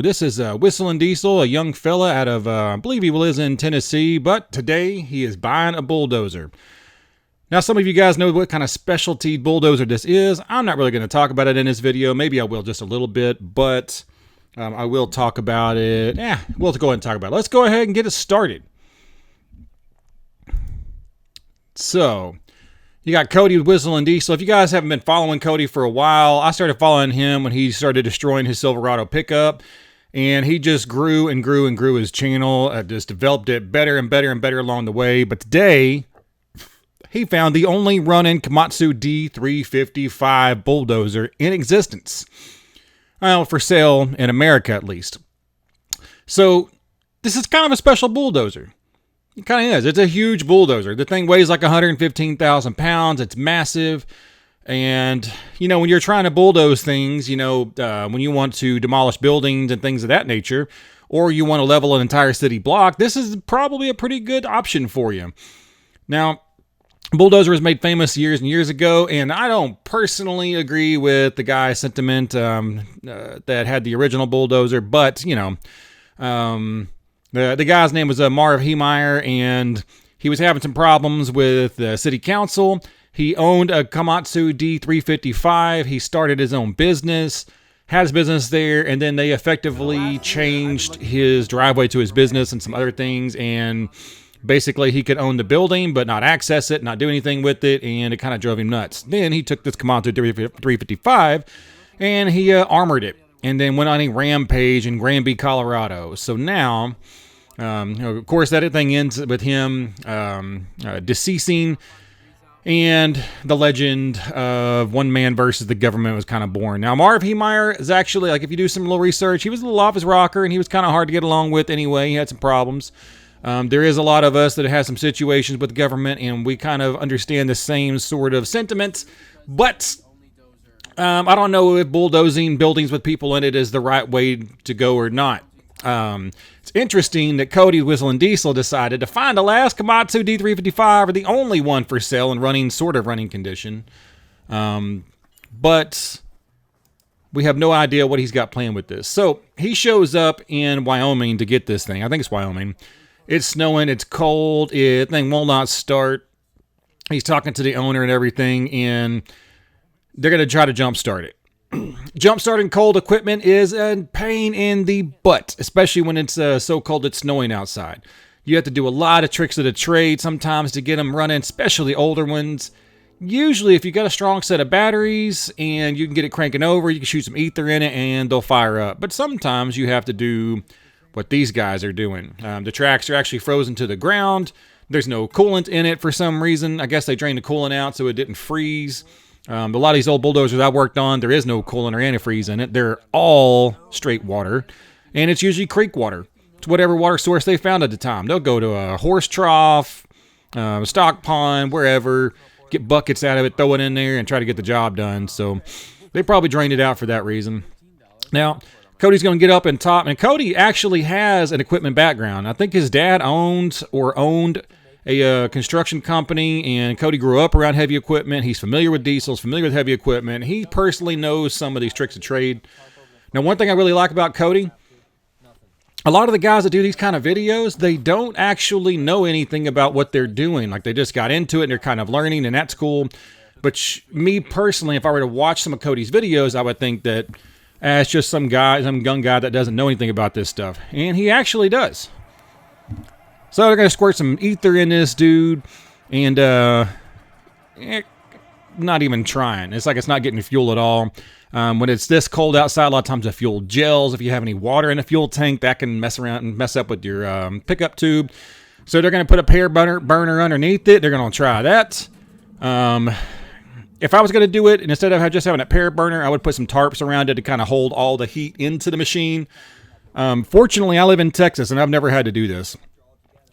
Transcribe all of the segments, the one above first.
This is Whistlindiesel, a young fella out of, I believe he lives in Tennessee, but today he is buying a bulldozer. Now, some of you guys know what kind of specialty bulldozer this is. I'm not really going to talk about it in this video. Maybe I will just a little bit, but I will talk about it. We'll go ahead and talk about it. Let's go ahead and get it started. So, you got Cody with Whistlindiesel. If you guys haven't been following Cody for a while, I started following him when he started destroying his Silverado pickup. And he just grew and grew and grew his channel. Just developed it better and better and better along the way. But today, he found the only running Komatsu D355 bulldozer in existence. Well, for sale in America, at least. So, this is kind of a special bulldozer. It kind of is. It's a huge bulldozer. The thing weighs like 115,000 pounds. It's massive. And, when you're trying to bulldoze things, when you want to demolish buildings and things of that nature, or you want to level an entire city block, this is probably a pretty good option for you. Now, bulldozer was made famous years and years ago, and I don't personally agree with the guy's sentiment that had the original bulldozer, but, the guy's name was Marv Heemeyer, and he was having some problems with the city council. He owned a Komatsu D355. He started his own business, had his business there, and then they effectively changed his driveway to his business and some other things, and basically he could own the building but not access it, not do anything with it, and it kind of drove him nuts. Then he took this Komatsu D355 and he armored it, and then went on a rampage in Granby, Colorado. So now, of course, that thing ends with him deceasing, and the legend of one man versus the government was kind of born. Now, Marv Heemeyer is actually, if you do some little research, he was a little off his rocker, and he was kind of hard to get along with anyway. He had some problems. There is a lot of us that have some situations with the government, and we kind of understand the same sort of sentiments. But I don't know if bulldozing buildings with people in it is the right way to go or not. It's interesting that Cody Whistlindiesel decided to find the last Komatsu D355, or the only one for sale and running condition. But we have no idea what he's got planned with this. So he shows up in Wyoming to get this thing. I think it's Wyoming. It's snowing. It's cold. The thing will not start. He's talking to the owner and everything, and they're going to try to jumpstart it. Jumpstarting cold equipment is a pain in the butt, especially when it's so cold it's snowing outside. You have to do a lot of tricks of the trade sometimes to get them running, especially older ones. Usually, if you got a strong set of batteries and you can get it cranking over, you can shoot some ether in it and they'll fire up. But sometimes you have to do what these guys are doing. The tracks are actually frozen to the ground. There's no coolant in it for some reason. I guess they drained the coolant out so it didn't freeze. A lot of these old bulldozers I worked on, there is no coolant or antifreeze in it. They're all straight water, and it's usually creek water. It's whatever water source they found at the time. They'll go to a horse trough, a stock pond, wherever, get buckets out of it, throw it in there, and try to get the job done. So they probably drained it out for that reason. Now, Cody's going to get up and top, and Cody actually has an equipment background. I think his dad owned a construction company, and Cody grew up around heavy equipment. He's familiar with diesels, familiar with heavy equipment. He personally knows some of these tricks of trade. Now, one thing I really like about Cody, a lot of the guys that do these kind of videos, they don't actually know anything about what they're doing. They just got into it and they're kind of learning, and that's cool. But me personally, if I were to watch some of Cody's videos, I would think that it's just some young guy that doesn't know anything about this stuff. And he actually does. So they're going to squirt some ether in this dude, and not even trying. It's like it's not getting fuel at all. When it's this cold outside, a lot of times the fuel gels. If you have any water in a fuel tank, that can mess around and mess up with your pickup tube. So they're going to put a Pear Burner underneath it. They're going to try that. If I was going to do it, and instead of just having a Pear Burner, I would put some tarps around it to kind of hold all the heat into the machine. Fortunately, I live in Texas, and I've never had to do this.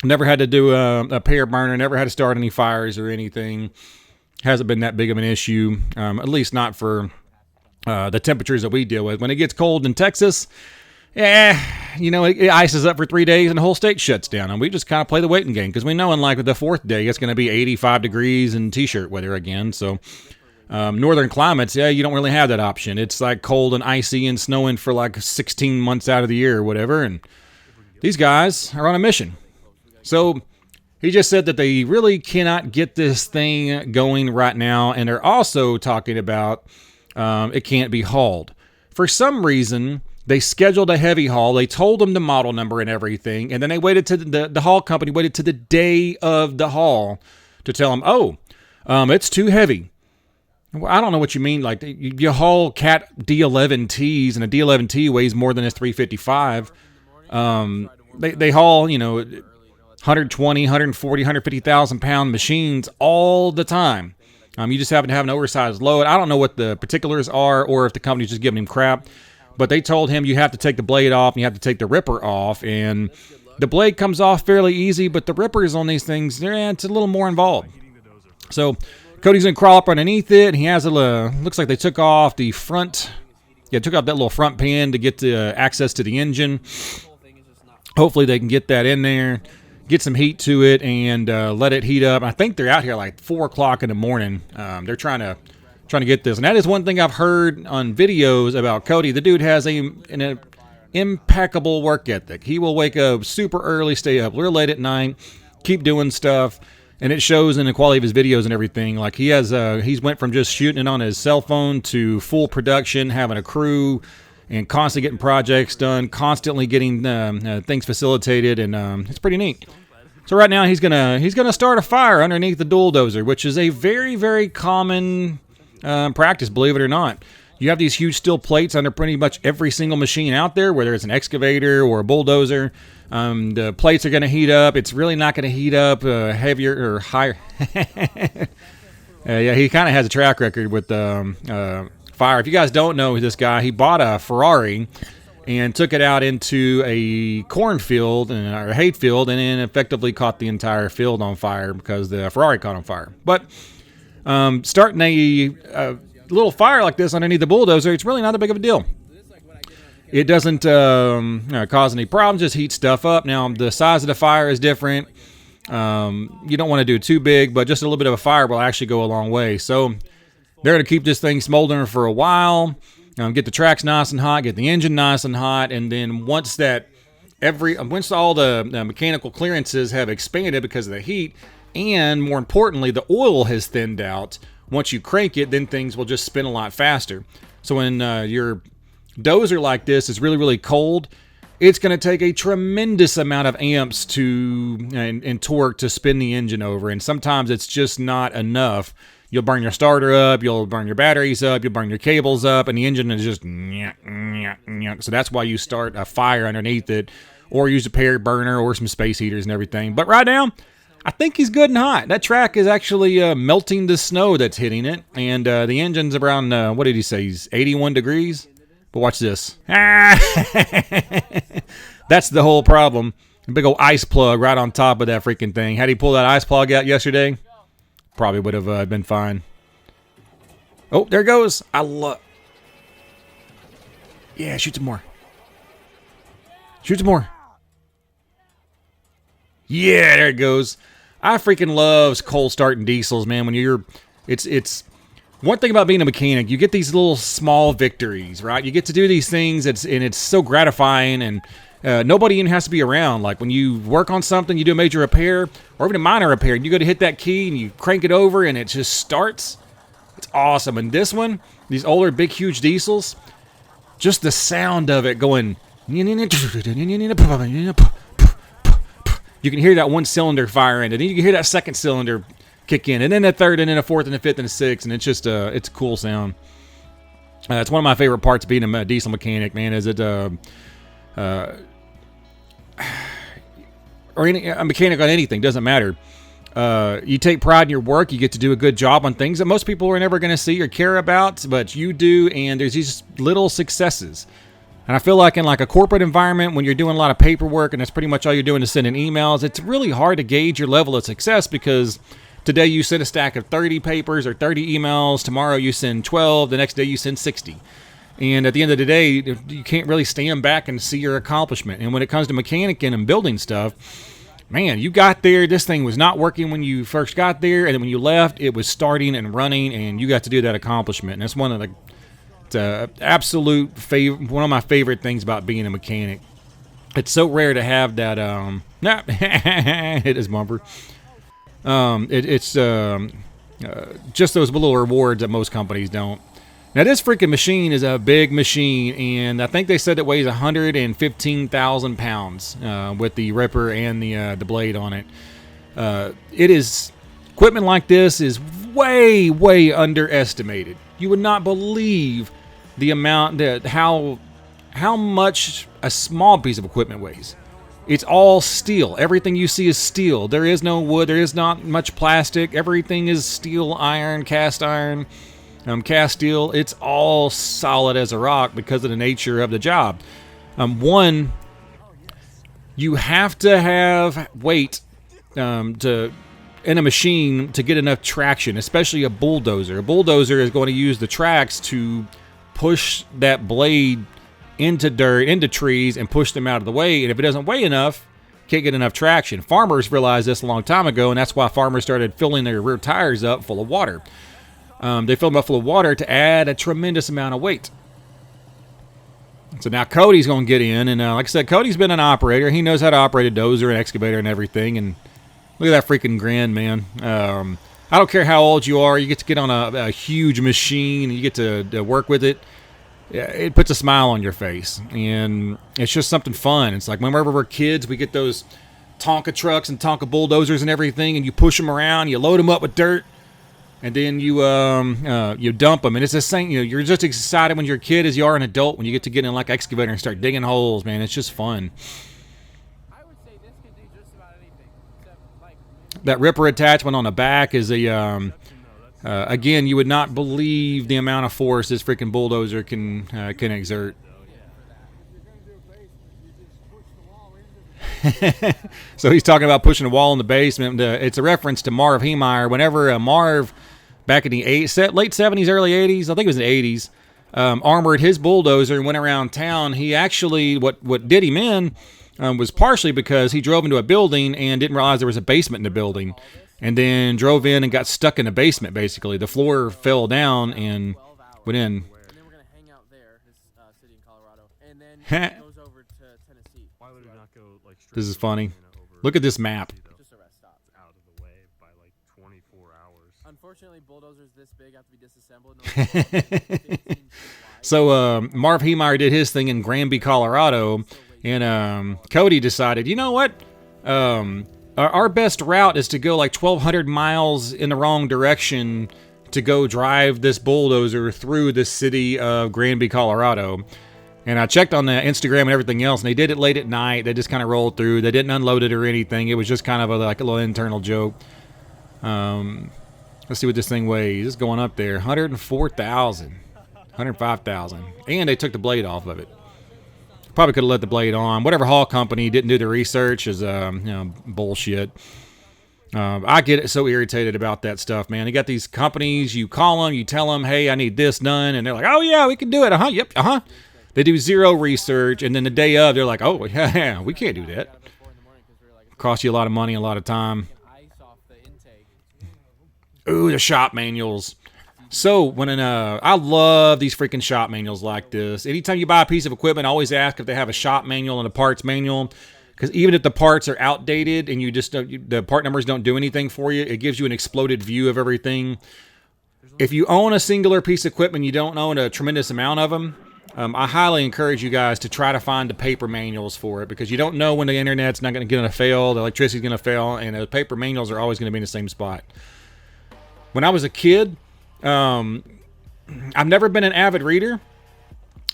Never had to do a Pear Burner, never had to start any fires or anything. Hasn't been that big of an issue, at least not for the temperatures that we deal with. When it gets cold in Texas, it ices up for 3 days and the whole state shuts down. And we just kind of play the waiting game because we know in the fourth day it's going to be 85 degrees and t-shirt weather again. So Northern climates, yeah, you don't really have that option. It's like cold and icy and snowing for like 16 months out of the year or whatever. And these guys are on a mission. So he just said that they really cannot get this thing going right now. And they're also talking about it can't be hauled. For some reason, they scheduled a heavy haul. They told them the model number and everything. And then they waited to the haul company waited to the day of the haul to tell them, it's too heavy. Well, I don't know what you mean. Like, you haul Cat D11Ts, and a D11T weighs more than a 355. They haul, 120, 140, 150,000 pound machines all the time. You just happen to have an oversized load. I don't know what the particulars are, or if the company's just giving him crap. But they told him you have to take the blade off and you have to take the ripper off. And the blade comes off fairly easy, but the rippers on these things, it's a little more involved. So Cody's going to crawl up underneath it. He has looks like they took off the front. Yeah, took off that little front pan to get access to the engine. Hopefully they can get that in there, get some heat to it, and let it heat up. I think they're out here like 4 o'clock in the morning. They're trying to get this. And that is one thing I've heard on videos about Cody. The dude has an impeccable work ethic. He will wake up super early, stay up real late at night, keep doing stuff, and it shows in the quality of his videos and everything. Like, he's went from just shooting it on his cell phone to full production, having a crew, and constantly getting projects done, constantly getting things facilitated, and it's pretty neat. So right now he's gonna start a fire underneath the Bulldozer, which is a very, very common practice, believe it or not. You have these huge steel plates under pretty much every single machine out there, whether it's an excavator or a bulldozer. The plates are going to heat up. It's really not going to heat up heavier or higher. Yeah, he kind of has a track record with fire. If you guys don't know this guy, he bought a Ferrari and took it out into a cornfield or a hay field, and then effectively caught the entire field on fire because the Ferrari caught on fire. But starting a little fire like this underneath the Bulldozer, it's really not that big of a deal. It doesn't cause any problems, just heat stuff up. Now, the size of the fire is different. You don't want to do it too big, but just a little bit of a fire will actually go a long way. So they're going to keep this thing smoldering for a while, get the tracks nice and hot, get the engine nice and hot, and then once all the mechanical clearances have expanded because of the heat, and more importantly, the oil has thinned out, once you crank it, then things will just spin a lot faster. So when your dozer like this is really, really cold, it's going to take a tremendous amount of amps and torque to spin the engine over, and sometimes it's just not enough. You'll burn your starter up, you'll burn your batteries up, you'll burn your cables up, and the engine is just so that's why you start a fire underneath it, or use a Pear Burner or some space heaters and everything. But right now, I think he's good and hot. That track is actually melting the snow that's hitting it, and the engine's around, what did he say, he's 81 degrees? But watch this. That's the whole problem. A big old ice plug right on top of that freaking thing. Had he pulled that ice plug out yesterday, probably would have been fine. Oh, there it goes. Yeah, shoot some more. Shoot some more. Yeah, there it goes. I freaking loves cold starting diesels, man. When it's one thing about being a mechanic, you get these little small victories, right? You get to do these things, and it's so gratifying, and nobody even has to be around. Like when you work on something, you do a major repair, or even a minor repair, and you go to hit that key, and you crank it over, and it just starts. It's awesome. And this one, these older, big, huge diesels, just the sound of it going. You can hear that one cylinder firing, and then you can hear that second cylinder kick in, and then a third, and then a fourth, and a fifth, and a sixth, and it's just it's a cool sound. It's one of my favorite parts of being a diesel mechanic, man. Is it or a mechanic on anything, doesn't matter. You take pride in your work. You get to do a good job on things that most people are never going to see or care about, but you do, and there's these little successes. And I feel like in like a corporate environment, when you're doing a lot of paperwork and that's pretty much all you're doing is sending emails, it's really hard to gauge your level of success, because today you send a stack of 30 papers or 30 emails, tomorrow you send 12, the next day you send 60. And at the end of the day, you can't really stand back and see your accomplishment. And when it comes to mechanicking and building stuff, man, you got there, this thing was not working when you first got there, and then when you left, it was starting and running, and you got to do that accomplishment. And that's one of the absolute favorite, one of my favorite things about being a mechanic. It's so rare to have that. Hit his bumper. It's just those little rewards that most companies don't. Now, this freaking machine is a big machine, and I think they said it weighs 115,000 pounds with the ripper and the blade on it. It is equipment like this is way, way underestimated. You would not believe the amount that how much a small piece of equipment weighs. It's all steel. Everything you see is steel. There is no wood. There is not much plastic. Everything is steel, iron, cast steel. It's all solid as a rock because of the nature of the job. One, you have to have weight in a machine to get enough traction, especially a bulldozer. A bulldozer is going to use the tracks to push that blade into dirt, into trees, and push them out of the way. And if it doesn't weigh enough, can't get enough traction. Farmers realized this a long time ago, and that's why farmers started filling their rear tires up full of water. They fill them up full of water to add a tremendous amount of weight. So now Cody's going to get in, and like I said, Cody's been an operator. He knows how to operate a dozer and excavator and everything, and look at that freaking grin, man. I don't care how old you are. You get to get on a huge machine, and you get to work with it. It puts a smile on your face, and it's just something fun. It's like whenever we're kids, we get those Tonka trucks and Tonka bulldozers and everything, and you push them around, you load them up with dirt, and then you dump them. And it's the same. You're just as excited when you're a kid as you are an adult when you get to get in like excavator and start digging holes, man. It's just fun. I would say this can do just about anything. Except, like, that ripper attachment on the back is a again, you would not believe the amount of force this freaking bulldozer can exert. So he's talking about pushing a wall in the basement. It's a reference to Marv Heemeyer. Whenever Marv, back in the late 70s, early 80s, I think it was the 80s, armored his bulldozer and went around town, he actually, what did him in was partially because he drove into a building and didn't realize there was a basement in the building. And then drove in and got stuck in the basement, basically. The floor fell down and went in. and then we're gonna hang out there, his city in Colorado, and then it goes over to Tennessee. Why would it not go like straight This is funny. over Look at this map. Just a rest stop. out of the way by like 24 hours? Unfortunately, bulldozers this big have to be disassembled. No, 15 feet wide. So Marv Heemeyer did his thing in Granby, Colorado. And Cody decided, you know what? Our best route is to go like 1,200 miles in the wrong direction to go drive this bulldozer through the city of Granby, Colorado. And I checked on the Instagram and everything else, and they did it late at night. They just kind of rolled through. They didn't unload it or anything. It was just kind of like a little internal joke. Let's see what this thing weighs. It's going up there. 104,000. 105,000. And they took the blade off of it. Probably could have let the blade on. Whatever haul company didn't do the research is bullshit. I get so irritated about that stuff, man. They got these companies, you call them, you tell them, hey, I need this done, and they're like, oh yeah, we can do it. Yep, They do zero research, and then the day of, they're like, oh yeah, we can't do that. Cost you a lot of money, a lot of time. Ice off the intake. Ooh, the shop manuals. So when I love these freaking shop manuals like this. Anytime you buy a piece of equipment, always ask if they have a shop manual and a parts manual, because even if the parts are outdated and the part numbers don't do anything for you, it gives you an exploded view of everything. If you own a singular piece of equipment, you don't own a tremendous amount of them. I highly encourage you guys to try to find the paper manuals for it, because you don't know when the internet's not going to fail, the electricity's going to fail, and the paper manuals are always going to be in the same spot. When I was a kid, I've never been an avid reader,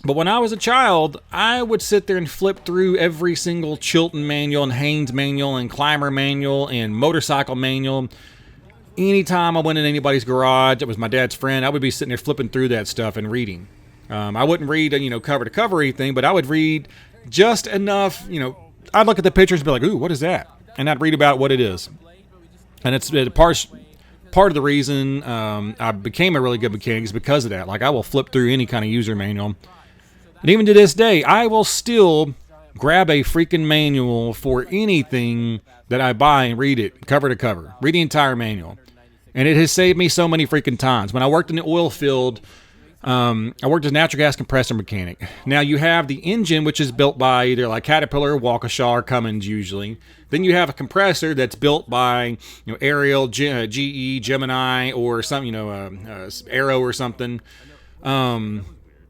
but when I was a child, I would sit there and flip through every single Chilton manual and Haynes manual and Clymer manual and motorcycle manual. Anytime I went in anybody's garage, it was my dad's friend, I would be sitting there flipping through that stuff and reading. I wouldn't read, cover to cover or anything, but I would read just enough, I'd look at the pictures and be like, ooh, what is that? And I'd read about what it is. And it's part of the reason I became a really good mechanic is because of that. Like, I will flip through any kind of user manual. And even to this day, I will still grab a freaking manual for anything that I buy and read it cover to cover. Read the entire manual. And it has saved me so many freaking times. When I worked in the oil field, I worked as a natural gas compressor mechanic. Now you have the engine, which is built by either like Caterpillar, Waukesha, or Cummins usually. Then you have a compressor that's built by Ariel, GE, Gemini, or some Arrow or something. I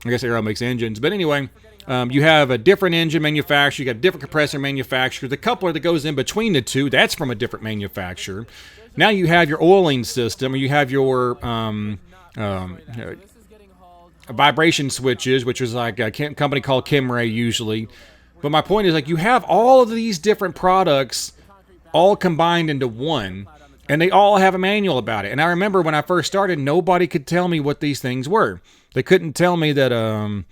guess Arrow makes engines, but anyway. You have a different engine manufacturer. You got a different compressor manufacturer. The coupler that goes in between the two, that's from a different manufacturer. Now you have your oiling system, or you have your vibration switches, which is like a company called Kimray usually. But my point is, like, you have all of these different products all combined into one, and they all have a manual about it. And I remember when I first started, nobody could tell me what these things were. They couldn't tell me that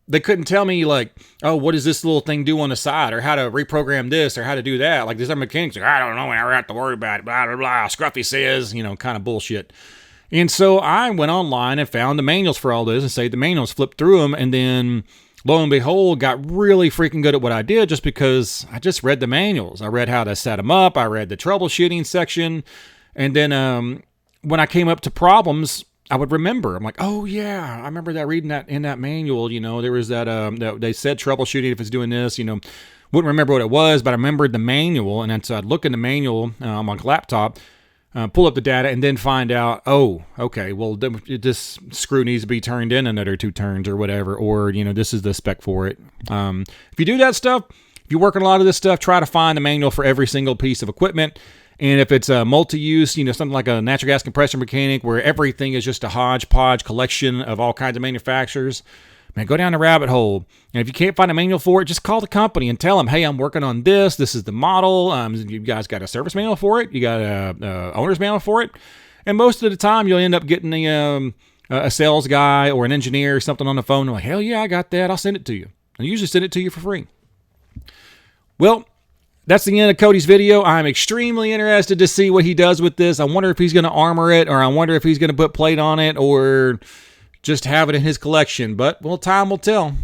they couldn't tell me, like, oh, what does this little thing do on the side, or how to reprogram this, or how to do that. Like, there's other mechanics like, I don't know, I never have to worry about it, blah, blah, blah, Scruffy says, kind of bullshit. And so I went online and found the manuals for all this and saved the manuals, flipped through them, and then, lo and behold, got really freaking good at what I did just because I just read the manuals. I read how to set them up, I read the troubleshooting section, and then when I came up to problems, I would remember. I'm like, oh yeah, I remember that reading that in that manual. There was that they said troubleshooting if it's doing this. Wouldn't remember what it was, but I remembered the manual, and then so I'd look in the manual on my laptop, pull up the data, and then find out, oh, okay, well this screw needs to be turned in another 2 turns or whatever, or this is the spec for it. If you do that stuff, if you work on a lot of this stuff, try to find the manual for every single piece of equipment. And if it's a multi-use, something like a natural gas compressor mechanic where everything is just a hodgepodge collection of all kinds of manufacturers, man, go down the rabbit hole. And if you can't find a manual for it, just call the company and tell them, hey, I'm working on this. This is the model. You guys got a service manual for it? You got a owner's manual for it? And most of the time, you'll end up getting a sales guy or an engineer or something on the phone. They're like, hell yeah, I got that. I'll send it to you. I usually send it to you for free. Well, that's the end of Cody's video. I'm extremely interested to see what he does with this. I wonder if he's going to armor it, or I wonder if he's going to put plate on it, or just have it in his collection. But, well, time will tell.